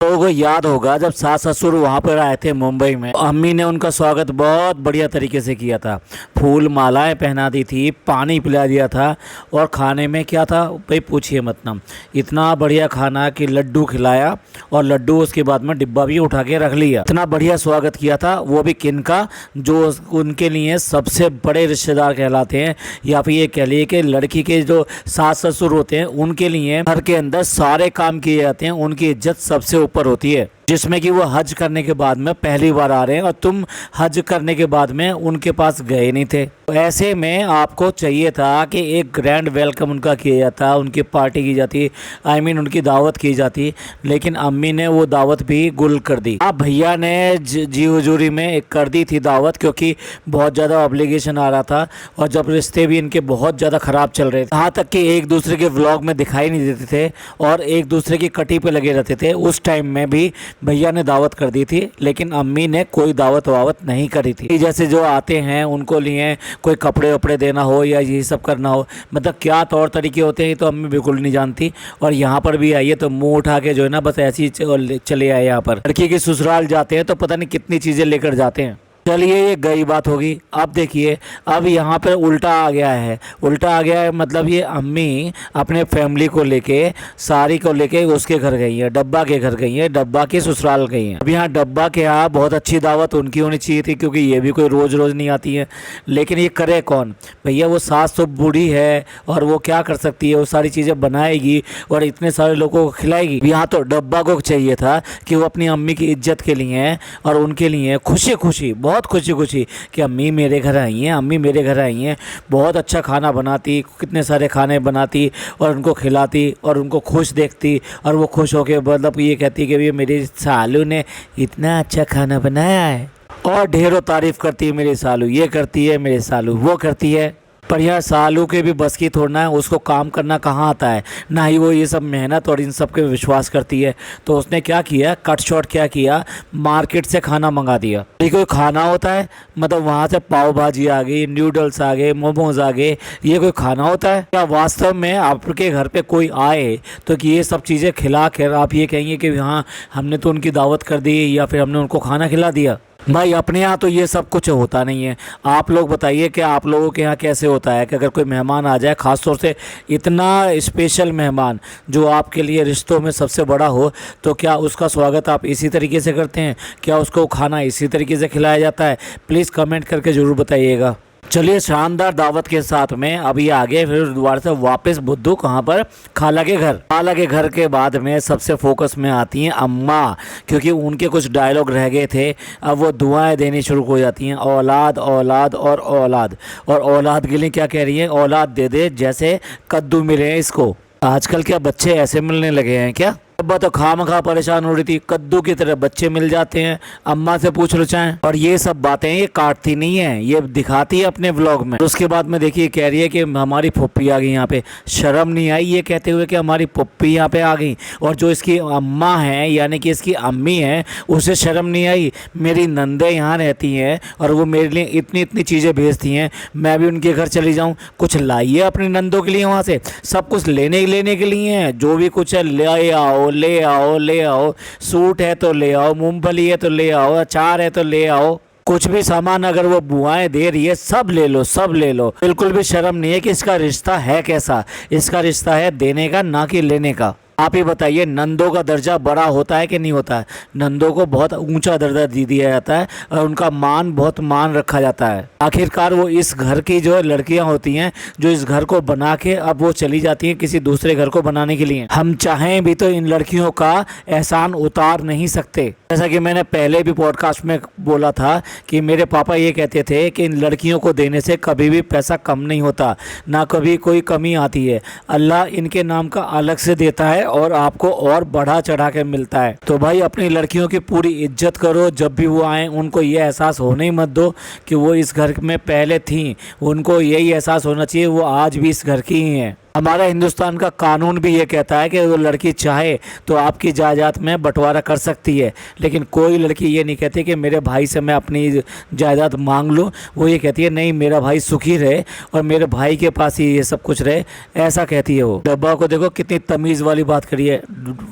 लोगों को याद होगा जब सास ससुर वहाँ पर आए थे मुंबई में, अम्मी ने उनका स्वागत बहुत बढ़िया तरीके से किया था। फूल मालाएं पहना दी थी, पानी पिला दिया था और खाने में क्या था भाई पूछिए मत ना। इतना बढ़िया खाना कि लड्डू खिलाया और लड्डू उसके बाद में डिब्बा भी उठा के रख लिया। इतना बढ़िया स्वागत किया था, वो भी किनका, जो उनके लिए सबसे बड़े रिश्तेदार कहलाते हैं, या फिर ये कह लिए कि लड़की के जो सास ससुर होते हैं उनके लिए घर के अंदर सारे काम किए जाते हैं। उनकी इज्जत सबसे ऊपर होती है, जिसमें कि वो हज करने के बाद में पहली बार आ रहे हैं और तुम हज करने के बाद में उनके पास गए नहीं थे। तो ऐसे में आपको चाहिए था कि एक ग्रैंड वेलकम उनका किया जाता, उनकी पार्टी की जाती, उनकी दावत की जाती, लेकिन अम्मी ने वो दावत भी गुल कर दी। अब भैया ने जी हुजूरी में एक कर दी थी दावत, क्योंकि बहुत ज़्यादा ऑब्लिगेशन आ रहा था और जब रिश्ते भी इनके बहुत ज़्यादा ख़राब चल रहे थे, यहाँ तक कि एक दूसरे के व्लॉग में दिखाई नहीं देते थे और एक दूसरे की कटी पे लगे रहते थे। उस टाइम में भी भैया ने दावत कर दी थी, लेकिन अम्मी ने कोई दावत वावत नहीं करी थी। जैसे जो आते हैं उनको लिए कोई कपड़े वपड़े देना हो या यही सब करना हो, मतलब क्या तौर तरीके होते हैं तो अम्मी बिल्कुल नहीं जानती। और यहाँ पर भी आइए तो मुंह उठा के जो है ना बस ऐसे ही चले आए। यहाँ पर लड़की के ससुराल जाते हैं तो पता नहीं कितनी चीज़ें लेकर जाते हैं। चलिए ये गई बात होगी। अब देखिए, अब यहाँ पर उल्टा आ गया है। उल्टा आ गया है मतलब ये अम्मी अपने फैमिली को लेके, सारी को लेके उसके घर गई है, डब्बा के घर गई है, डब्बा के ससुराल गई हैं। अब यहाँ डब्बा के यहाँ बहुत अच्छी दावत उनकी होनी चाहिए थी, क्योंकि ये भी कोई रोज़ रोज़ नहीं आती है। लेकिन ये करे कौन भैया, वो सास तो बूढ़ी है और वो क्या कर सकती है, वो सारी चीज़ें बनाएगी और इतने सारे लोगों को खिलाएगी। यहाँ तो डब्बा को चाहिए था कि वो अपनी अम्मी की इज्जत के लिए और उनके लिए खुशी खुशी, बहुत खुशी खुशी कि अम्मी मेरे घर आई हैं, अम्मी मेरे घर आई हैं, बहुत अच्छा खाना बनाती, कितने सारे खाने बनाती और उनको खिलाती और उनको खुश देखती और वो खुश होकर मतलब ये कहती कि ये मेरी सालू ने इतना अच्छा खाना बनाया है और ढेरों तारीफ़ करती है। मेरी सालू ये करती है, मेरी सालू वो करती है। पर यह सालू के भी बस की थोड़ा है, उसको काम करना कहाँ आता है, ना ही वो ये सब मेहनत और इन सब पे विश्वास करती है। तो उसने क्या किया, कट शॉट क्या किया, मार्केट से खाना मंगा दिया। ये कोई खाना होता है? मतलब वहाँ से पाव भाजी आ गई, नूडल्स आ गए, मोमोज आ गए, ये कोई खाना होता है क्या? वास्तव में आपके घर पे कोई आए तो कि ये सब चीज़ें खिला कर आप ये कहेंगे कि हाँ हमने तो उनकी दावत कर दी या फिर हमने उनको खाना खिला दिया? भाई अपने यहाँ तो ये सब कुछ होता नहीं है। आप लोग बताइए कि आप लोगों के यहाँ कैसे होता है कि अगर कोई मेहमान आ जाए, ख़ास तौर से इतना स्पेशल मेहमान जो आपके लिए रिश्तों में सबसे बड़ा हो, तो क्या उसका स्वागत आप इसी तरीके से करते हैं? क्या उसको खाना इसी तरीके से खिलाया जाता है? प्लीज़ कमेंट करके ज़रूर बताइएगा। चलिए शानदार दावत के साथ में अभी आगे फिर दोबारा से वापस बुद्धू कहाँ पर, खाला के घर। खाला के घर के बाद में सबसे फोकस में आती हैं अम्मा, क्योंकि उनके कुछ डायलॉग रह गए थे। अब वो दुआएं देनी शुरू हो जाती हैं, औलाद औलाद और औलाद। और औलाद के लिए क्या कह रही हैं, औलाद दे दे जैसे कद्दू मिले हैं इसको। आजकल क्या बच्चे ऐसे मिलने लगे हैं क्या? अब्बा तो खामखा परेशान हो रही थी, कद्दू की तरह बच्चे मिल जाते हैं, अम्मा से पूछ लो चाहें। और ये सब बातें ये काटती नहीं है, ये दिखाती है अपने व्लॉग में। उसके बाद में देखिए कह रही है कि हमारी पप्पी आ गई यहाँ पे। शर्म नहीं आई ये कहते हुए कि हमारी पप्पी यहाँ पे आ गई? और जो इसकी अम्मा है यानी कि इसकी अम्मी है, उसे शर्म नहीं आई? मेरी नंदे यहाँ रहती हैं और वो मेरे लिए इतनी इतनी चीज़ें भेजती हैं, मैं भी उनके घर चली जाऊँ? कुछ लाइए अपनी नंदों के लिए, वहाँ से सब कुछ लेने के लिए है, जो भी कुछ है ले आओ ले आओ ले आओ। सूट है तो ले आओ, मूंगफली है तो ले आओ, अचार है तो ले आओ। कुछ भी सामान अगर वो बुआएं दे रही है सब ले लो, सब ले लो। बिल्कुल भी शर्म नहीं है कि इसका रिश्ता है कैसा। इसका रिश्ता है देने का, ना कि लेने का। आप ही बताइए, नंदों का दर्जा बड़ा होता है कि नहीं होता है? नंदों को बहुत ऊंचा दर्जा दे दिया जाता है और उनका मान बहुत मान रखा जाता है। आखिरकार वो इस घर की जो लड़कियां होती हैं, जो इस घर को बना के अब वो चली जाती हैं किसी दूसरे घर को बनाने के लिए। हम चाहें भी तो इन लड़कियों का एहसान उतार नहीं सकते। जैसा कि मैंने पहले भी पॉडकास्ट में बोला था कि मेरे पापा ये कहते थे कि इन लड़कियों को देने से कभी भी पैसा कम नहीं होता, ना कभी कोई कमी आती है। अल्लाह इनके नाम का अलग से देता है और आपको और बढ़ा चढ़ा के मिलता है। तो भाई अपनी लड़कियों की पूरी इज्जत करो। जब भी वो आए उनको ये एहसास होने ही मत दो कि वो इस घर में पहले थीं। उनको यही एहसास होना चाहिए वो आज भी इस घर की ही हैं। हमारा हिंदुस्तान का कानून भी ये कहता है कि वो लड़की चाहे तो आपकी जायदाद में बंटवारा कर सकती है, लेकिन कोई लड़की ये नहीं कहती कि मेरे भाई से मैं अपनी जायदाद मांग लूँ। वो ये कहती है नहीं, मेरा भाई सुखी रहे और मेरे भाई के पास ही ये सब कुछ रहे, ऐसा कहती है वो। डब्बा को देखो कितनी तमीज़ वाली बात करी है,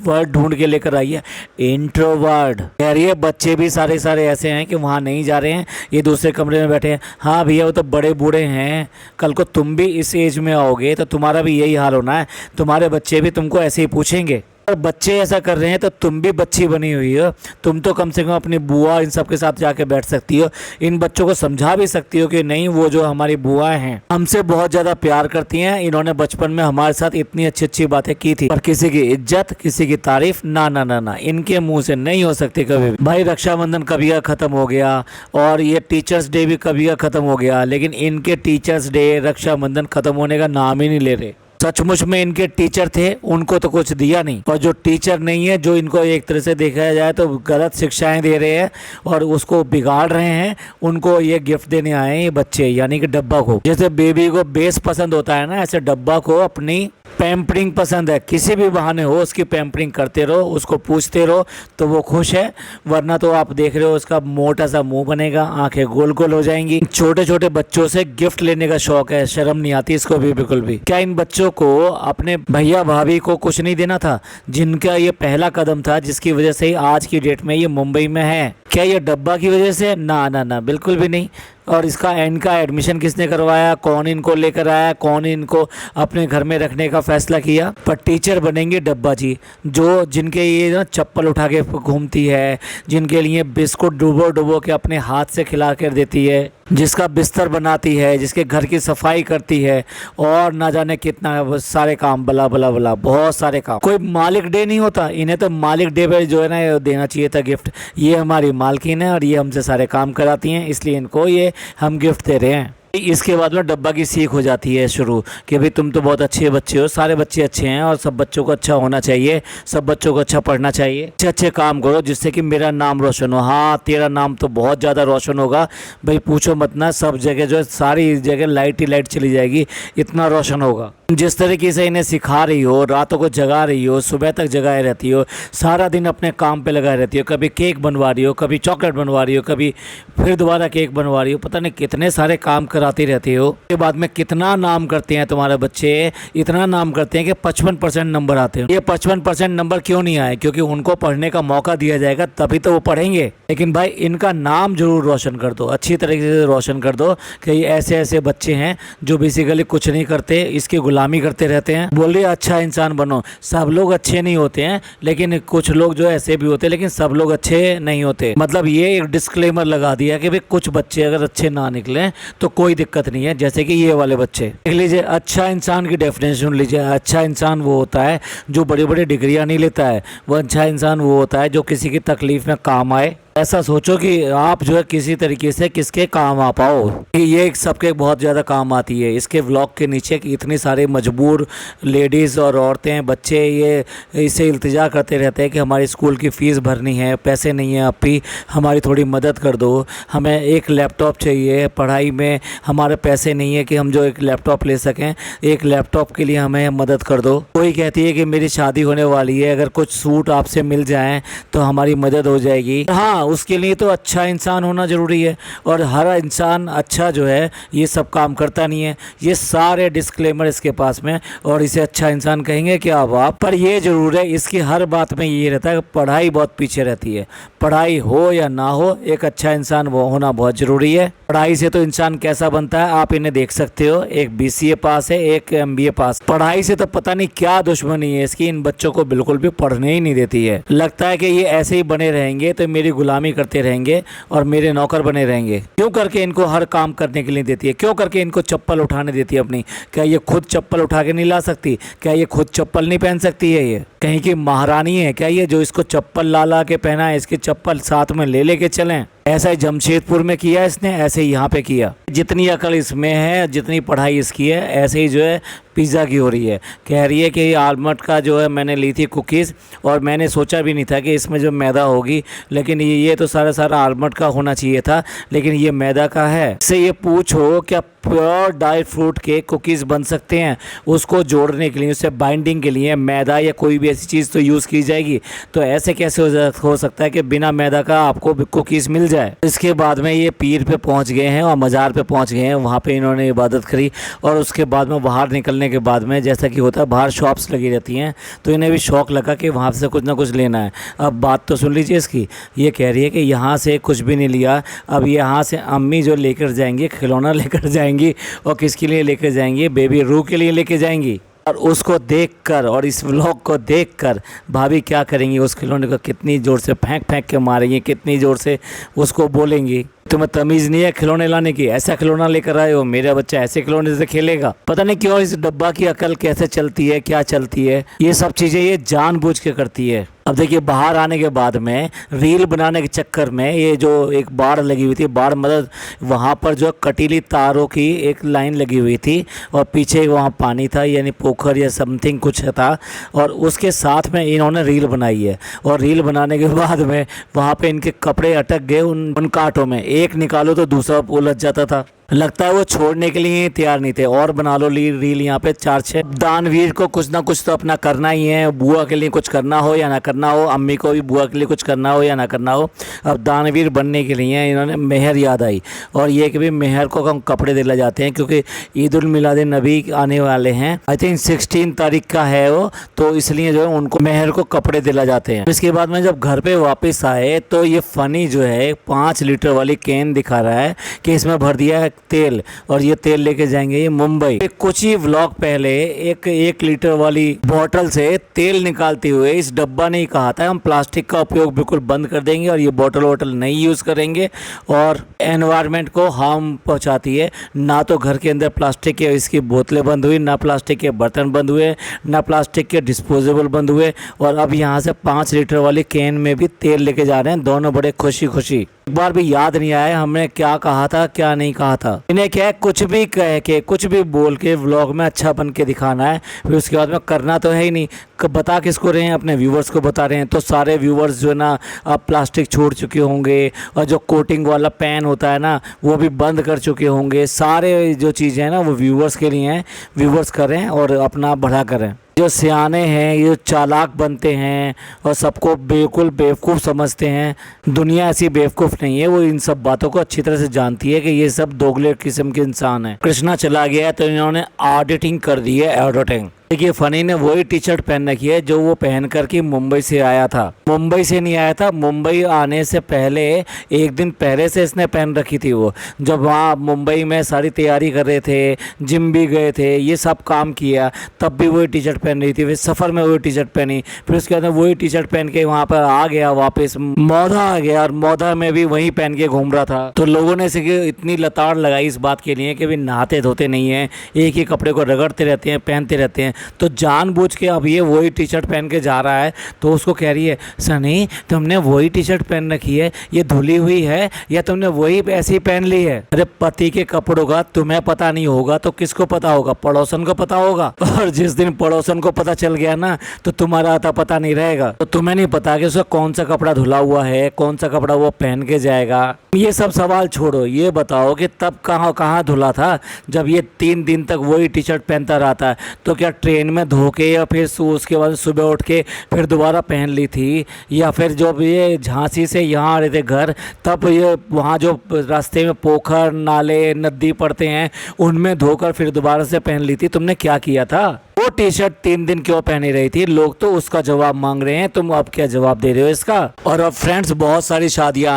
वर्ड ढूंढ के लेकर आई है, इंट्रोवर्ड। कह रही है बच्चे भी सारे सारे ऐसे हैं कि वहाँ नहीं जा रहे हैं, ये दूसरे कमरे में बैठे हैं। हाँ भैया, वो तो बड़े बूढ़े हैं, कल को तुम भी इस एज में आओगे तो तुम्हारा भी यही हाल होना है, तुम्हारे बच्चे भी तुमको ऐसे ही पूछेंगे। और बच्चे ऐसा कर रहे हैं तो तुम भी बच्ची बनी हुई हो, तुम तो कम से कम अपनी बुआ इन सब के साथ जाके बैठ सकती हो, इन बच्चों को समझा भी सकती हो कि नहीं, वो जो हमारी बुआएं हैं हमसे बहुत ज़्यादा प्यार करती हैं, इन्होंने बचपन में हमारे साथ इतनी अच्छी अच्छी बातें की थी। पर किसी की इज्जत, किसी की तारीफ ना ना ना ना इनके मुंह से नहीं हो सकती कभी भी। भाई रक्षाबंधन कभी का ख़त्म हो गया और ये टीचर्स डे भी कभी का ख़त्म हो गया, लेकिन इनके टीचर्स डे, रक्षाबंधन ख़त्म होने का नाम ही नहीं ले रहे। सचमुच में इनके टीचर थे, उनको तो कुछ दिया नहीं, और जो टीचर नहीं है, जो इनको एक तरह से देखा जाए तो गलत शिक्षाएं दे रहे हैं और उसको बिगाड़ रहे हैं, उनको ये गिफ्ट देने आए हैं ये बच्चे, यानी कि डब्बा को। जैसे बेबी को बेस पसंद होता है ना, ऐसे डब्बा को अपनी पैम्परिंग पसंद है। किसी भी बहाने हो उसकी पैम्परिंग करते रहो, उसको पूछते रहो तो वो खुश है, वरना तो आप देख रहे हो उसका मोटा सा मुंह बनेगा, आंखें गोल गोल हो जाएंगी। छोटे छोटे बच्चों से गिफ्ट लेने का शौक है, शर्म नहीं आती इसको भी बिल्कुल भी। क्या इन बच्चों को अपने भैया भाभी को कुछ नहीं देना था, जिनका ये पहला कदम था, जिसकी वजह से ही आज की डेट में ये मुंबई में है? क्या ये डब्बा की वजह से? ना ना ना, बिल्कुल भी नहीं। और इनका एडमिशन किसने करवाया, कौन इनको लेकर आया, कौन इनको अपने घर में रखने का फैसला किया? पर टीचर बनेंगे डब्बा जी, जो जिनके ये ना चप्पल उठा के घूमती है, जिनके लिए बिस्कुट डुबो डुबो के अपने हाथ से खिला कर देती है, जिसका बिस्तर बनाती है, जिसके घर की सफाई करती है, और ना जाने कितना सारे काम, बला बला बला, बहुत सारे काम। कोई मालिक डे नहीं होता, इन्हें तो मालिक डे पे जो है ना देना चाहिए था गिफ्ट। ये हमारी मालकिन है और ये हमसे सारे काम कराती हैं, इसलिए इनको ये हम गिफ्ट दे रहे हैं। इसके बाद में डब्बा की सीख हो जाती है शुरू कि भाई तुम तो बहुत अच्छे बच्चे हो, सारे बच्चे अच्छे हैं और सब बच्चों को अच्छा होना चाहिए, सब बच्चों को अच्छा पढ़ना चाहिए, अच्छे अच्छे काम करो जिससे कि मेरा नाम रोशन हो। हाँ, तेरा नाम तो बहुत ज़्यादा रोशन होगा भाई, पूछो मत ना, सब जगह जो है सारी जगह लाइट ही लाइट चली जाएगी, इतना रोशन होगा। जिस तरीके से इन्हें सिखा रही हो, रातों को जगा रही हो, सुबह तक जगाए रहती हो, सारा दिन अपने काम पे लगाए रहती हो, कभी केक बनवा रही हो, कभी चॉकलेट बनवा रही हो, कभी फिर दोबारा केक बनवा रही हो, पता नहीं कितने सारे काम कराती रहती हो। के बाद में कितना नाम करते हैं तुम्हारे बच्चे, इतना नाम करते हैं कि 55% नंबर आते हैं। ये 55% नंबर क्यों नहीं आए? क्योंकि उनको पढ़ने का मौका दिया जाएगा तभी तो वो पढ़ेंगे। लेकिन भाई इनका नाम जरूर रोशन कर दो, अच्छी तरीके से रोशन कर दो कि ऐसे ऐसे बच्चे हैं जो बेसिकली कुछ नहीं करते, इसकी गुलामी करते रहते हैं। बोलिए अच्छा इंसान बनो, सब लोग अच्छे नहीं होते हैं, लेकिन कुछ लोग जो ऐसे भी होते हैं, लेकिन सब लोग अच्छे नहीं होते। मतलब ये एक डिस्क्लेमर लगा दिया कि भाई कुछ बच्चे अगर अच्छे ना निकले तो कोई दिक्कत नहीं है, जैसे कि ये वाले बच्चे। देख लीजिए, अच्छा इंसान की डेफिनेशन सुन लीजिए। अच्छा इंसान वो होता है जो बड़ी बड़ी डिग्रियां नहीं लेता है, वो अच्छा इंसान वो होता है जो किसी की तकलीफ में काम आए। ऐसा सोचो कि आप जो है किसी तरीके से किसके काम आ पाओ, ये एक सबके बहुत ज़्यादा काम आती है। इसके व्लॉग के नीचे कि इतनी सारे मजबूर लेडीज़ और औरतें, बच्चे ये इसे इल्तिजा करते रहते हैं कि हमारी स्कूल की फ़ीस भरनी है, पैसे नहीं है, अपी हमारी थोड़ी मदद कर दो, हमें एक लैपटॉप चाहिए, पढ़ाई में हमारे पैसे नहीं है कि हम जो एक लैपटॉप ले सकें, एक लैपटॉप के लिए हमें मदद कर दो। कोई कहती है कि मेरी शादी होने वाली है, अगर कुछ सूट आपसे मिल जाएँ तो हमारी मदद हो जाएगी। हाँ, उसके लिए तो अच्छा इंसान होना ज़रूरी है, और हर इंसान अच्छा जो है ये सब काम करता नहीं है। ये सारे डिस्क्लेमर इसके पास में, और इसे अच्छा इंसान कहेंगे क्या आप? पर ये ज़रूर है, इसकी हर बात में ये रहता है कि पढ़ाई बहुत पीछे रहती है। पढ़ाई हो या ना हो, एक अच्छा इंसान वो होना बहुत ज़रूरी है। पढ़ाई से तो इंसान कैसा बनता है आप इन्हें देख सकते हो, एक BCA पास है, एक MBA पास। पढ़ाई से तो पता नहीं क्या दुश्मनी है इसकी, इन बच्चों को बिल्कुल भी पढ़ने ही नहीं देती है। लगता है कि ये ऐसे ही बने रहेंगे तो मेरी गुलामी करते रहेंगे और मेरे नौकर बने रहेंगे। क्यों करके इनको हर काम करने के लिए देती है? क्यों करके इनको चप्पल उठाने देती है अपनी? क्या ये खुद चप्पल उठा के नहीं ला सकती? क्या ये खुद चप्पल नहीं पहन सकती है? ये कहीं की महारानी है क्या ये, जो इसको चप्पल ला ला के पहना है, इसकी चप्पल साथ में ले लेके चलें? ऐसा ही जमशेदपुर में किया इसने, ऐसे ही यहाँ पे किया। जितनी अकल इसमें है, जितनी पढ़ाई इसकी है, ऐसे ही जो है पिज़्ज़ा की हो रही है। कह रही है कि आलमंड का जो है मैंने ली थी कुकीज़, और मैंने सोचा भी नहीं था कि इसमें जो मैदा होगी, लेकिन ये तो सारा आलमंड का होना चाहिए था, लेकिन ये मैदा का है। इससे ये पूछो क्या प्योर ड्राई फ्रूट के कुकीज़ बन सकते हैं। उसको जोड़ने के लिए, उससे बाइंडिंग के लिए मैदा या कोई भी ऐसी चीज़ तो यूज़ की जाएगी। तो ऐसे कैसे हो सकता है कि बिना मैदा का आपको कुकीज़ मिल जाए। इसके बाद में ये पीर पे पहुंच गए हैं और मज़ार पे पहुंच गए हैं। वहाँ पे इन्होंने इबादत करी और उसके बाद में बाहर निकलने के बाद में, जैसा कि होता है बाहर शॉप्स लगी रहती हैं, तो इन्हें भी शौक़ लगा कि वहाँ से कुछ ना कुछ लेना है। अब बात तो सुन लीजिए इसकी। ये कह रही है कि यहाँ से कुछ भी नहीं लिया, अब यहाँ से अम्मी जो लेकर जाएंगी खिलौना लेकर जाएंगी। और किसके लिए लेकर जाएंगी? बेबी रू के लिए लेकर जाएंगी। और उसको देखकर और इस व्लॉग को देखकर भाभी क्या करेंगी? उस खिलौने को कितनी ज़ोर से फेंक फेंक के मारेंगी, कितनी ज़ोर से उसको बोलेंगी, तुम्हें तमीज़ नहीं है खिलौने लाने की, ऐसा खिलौना लेकर आए हो, मेरा बच्चा ऐसे खिलौने से खेलेगा। पता नहीं क्यों इस डब्बा की अकल कैसे चलती है, क्या चलती है, ये सब चीज़ें ये जानबूझ के करती है। अब देखिए बाहर आने के बाद में रील बनाने के चक्कर में ये जो एक बाड़ लगी हुई थी, बाड़ मतलब वहाँ पर जो कटीली तारों की एक लाइन लगी हुई थी और पीछे वहाँ पानी था, यानी पोखर या समथिंग कुछ था, और उसके साथ में इन्होंने रील बनाई है। और रील बनाने के बाद में वहाँ पे इनके कपड़े अटक गए उन कांटों में, एक निकालो तो दूसरा उलझ जाता था। लगता है वो छोड़ने के लिए तैयार नहीं थे। और बना लो रील यहाँ पे 4-6। दानवीर को कुछ ना कुछ तो अपना करना ही है, बुआ के लिए कुछ करना हो या ना करना हो, अम्मी को भी बुआ के लिए कुछ करना हो या ना करना हो। अब दानवीर बनने के लिए इन्होंने मेहर याद आई और ये कि भी मेहर को हम कपड़े दिला जाते हैं, क्योंकि ईद उल मिलाद नबी आने वाले हैं। आई थिंक 16 तारीख का है वो, तो इसलिए जो है उनको मेहर को कपड़े दिला जाते हैं। इसके बाद में जब घर पे वापस आए तो ये फ़नी जो है 5 लीटर वाली कैन दिखा रहा है कि इसमें भर दिया है तेल, और ये तेल लेके जाएंगे ये मुंबई। कुछ ही व्लॉग पहले एक लीटर वाली बोतल से तेल निकालते हुए इस डब्बा ने कहा था हम प्लास्टिक का उपयोग बिल्कुल बंद कर देंगे और ये बोतल नहीं यूज़ करेंगे और एनवायरनमेंट को हार्म पहुंचाती है। ना तो घर के अंदर प्लास्टिक के इसकी बोतलें बंद हुई, ना प्लास्टिक के बर्तन बंद हुए, ना प्लास्टिक के डिस्पोजेबल बंद हुए, और अब यहाँ से 5 लीटर वाली कैन में भी तेल लेके जा रहे हैं दोनों बड़े खुशी खुशी। एक बार भी याद नहीं आया हमने क्या कहा था क्या नहीं कहा था। इन्हें क्या है, कुछ भी कह के कुछ भी बोल के व्लॉग में अच्छा बन के दिखाना है, फिर उसके बाद में करना तो है ही नहीं। बता किसको रहे हैं? अपने व्यूवर्स को बता रहे हैं। तो सारे व्यूवर्स जो है ना अब प्लास्टिक छोड़ चुके होंगे, और जो कोटिंग वाला पेन होता है ना वो भी बंद कर चुके होंगे। सारे जो चीज़ें हैं ना वो व्यूवर्स के लिए हैं, व्यूवर्स करें और अपना बढ़ा करें। जो सियाने हैं ये चालाक बनते हैं और सबको बिल्कुल बेवकूफ़ समझते हैं, दुनिया ऐसी बेवकूफ़ नहीं है, वो इन सब बातों को अच्छी तरह से जानती है कि ये सब दोगले किस्म के इंसान हैं। कृष्णा चला गया तो इन्होंने ऑडिटिंग कर दी है, एडिटिंग। देखिए फनी ने वही टी शर्ट पहन रखी है जो वो पहन करके मुंबई से आया था। मुंबई से नहीं आया था, मुंबई आने से पहले एक दिन पहले से इसने पहन रखी थी। वो जब वहाँ मुंबई में सारी तैयारी कर रहे थे, जिम भी गए थे, ये सब काम किया, तब भी वही टी शर्ट पहन रही थी। फिर सफ़र में वही टी शर्ट पहनी, फिर उसके बाद वही टी शर्ट पहन के वहाँ पर आ गया, वापस मौधा आ गया और मौधा में भी वही पहन के घूम रहा था। तो लोगों ने इतनी लताड़ लगाई इस बात के लिए कि भी नहाते धोते नहीं हैं, एक ही कपड़े को रगड़ते रहते हैं, पहनते रहते हैं। तो जानबूझ के अब ये वही टी शर्ट पहन के जा रहा है। तो उसको कह रही है सनी तुमने वही टी शर्ट पहन रखी है, ये धुली हुई है या तुमने वही ऐसे ही पहन ली है? अरे पति के कपड़ों का तुम्हें पता नहीं होगा तो किसको पता होगा? पड़ोसन को पता होगा। और जिस दिन पड़ोसन को पता चल गया ना तो तुम्हारा आता पता नहीं रहेगा। तो तुम्हें नहीं पता कि उसका कौन सा कपड़ा धुला हुआ है, कौन सा कपड़ा वो पहन के जाएगा। ये सब सवाल छोड़ो, ये बताओ कि तब कहाँ धुला था जब ये 3 दिन तक वही टी शर्ट पहनता रहा था? तो क्या ट्रेन में धो के या फिर उसके बाद सुबह उठ के फिर दोबारा पहन ली थी, या फिर जब ये झांसी से यहाँ आ रहे थे घर तब ये वहाँ जो रास्ते में पोखर नाले नदी पड़ते हैं उनमें धोकर फिर दोबारा से पहन ली थी? तुमने क्या किया था? वो टी शर्ट 3 दिन क्यों पहनी रही थी? लोग तो उसका जवाब मांग रहे हैं, तुम अब क्या जवाब दे रहे हो इसका? और अब फ्रेंड्स बहुत सारी शादियां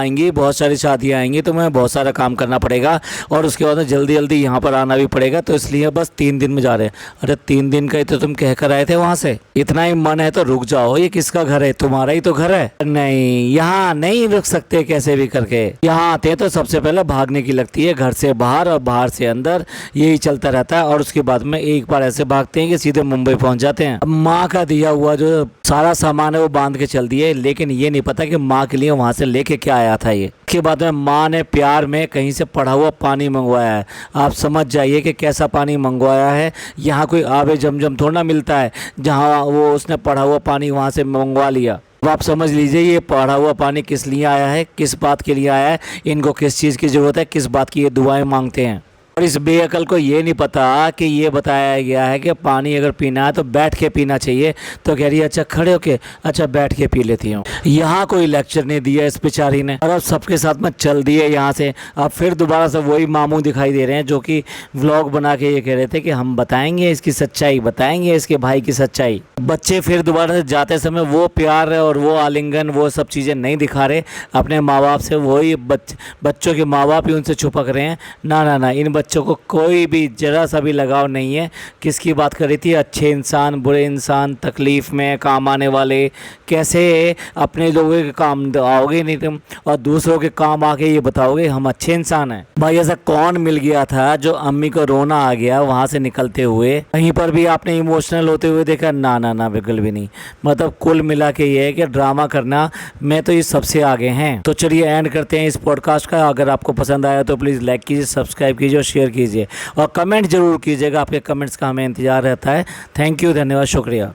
आएंगी, तुम्हें बहुत सारा काम करना पड़ेगा और उसके बाद जल्दी जल्दी यहाँ पर आना भी पड़ेगा, तो इसलिए बस 3 दिन में जा रहे हैं। अरे 3 दिन का ही तो तुम कह कर आए थे वहाँ से, इतना ही मन है तो रुक जाओ। ये किसका घर है? तुम्हारा ही तो घर है। नहीं, यहाँ नहीं रुक सकते कैसे भी करके। यहाँ आते हैं तो सबसे पहले भागने की लगती है, घर से बाहर और बाहर से अंदर, यही चलता रहता है। और उसके बाद में एक बार ऐसे भागते हैं कि सीधे मुंबई पहुंच जाते हैं। माँ का दिया हुआ जो सारा सामान है वो बांध के चल दिए, लेकिन ये नहीं पता कि माँ के लिए वहां से लेके क्या आया था ये। के बाद में माँ ने प्यार में कहीं से पड़ा हुआ पानी मंगवाया है। आप समझ जाइए कि कैसा पानी मंगवाया है। यहाँ कोई आबे जमजम थोड़ा ना मिलता है जहाँ वो उसने पड़ा हुआ पानी वहाँ से मंगवा लिया। अब आप समझ लीजिए ये पड़ा हुआ पानी किस लिए आया है, किस बात के लिए आया है, इनको किस चीज़ की ज़रूरत है, किस बात की ये दुआएं मांगते हैं। और इस बेअकल को ये नहीं पता कि ये बताया गया है कि पानी अगर पीना है तो बैठ के पीना चाहिए, तो कह रही है अच्छा खड़े होके, अच्छा बैठ के पी लेती हूँ। यहाँ कोई लेक्चर नहीं दिया इस बेचारी ने, और अब सबके साथ में चल दिए यहाँ से। अब फिर दोबारा से वही मामू दिखाई दे रहे हैं जो कि व्लॉग बना के ये कह रहे थे कि हम बताएंगे इसकी सच्चाई, बताएंगे इसके भाई की सच्चाई। बच्चे फिर दोबारा से जाते समय वो प्यार और वो आलिंगन वो सब चीज़ें नहीं दिखा रहे अपने माँ बाप से, वही बच्चों के माँ बाप ही उनसे छुपक रहे हैं। ना ना ना, इन बच्चों को कोई भी जरा सा भी लगाव नहीं है। किसकी बात कर रही थी? अच्छे इंसान, बुरे इंसान, तकलीफ़ में काम आने वाले, कैसे अपने लोगों के काम आओगे नहीं तुम और दूसरों के काम आके ये बताओगे हम अच्छे इंसान हैं। भाई ऐसा कौन मिल गया था जो अम्मी को रोना आ गया वहाँ से निकलते हुए? कहीं पर भी आपने इमोशनल होते हुए देखा? ना ना ना, बिल्कुल भी नहीं। मतलब कुल मिला के ये है कि ड्रामा करना में तो ये सबसे आगे हैं। तो चलिए एंड करते हैं इस पॉडकास्ट का। अगर आपको पसंद आया तो प्लीज़ लाइक कीजिए, सब्सक्राइब कीजिए और शेयर कीजिए, और कमेंट जरूर कीजिएगा। आपके कमेंट्स का हमें इंतज़ार रहता है। थैंक यू, धन्यवाद, शुक्रिया।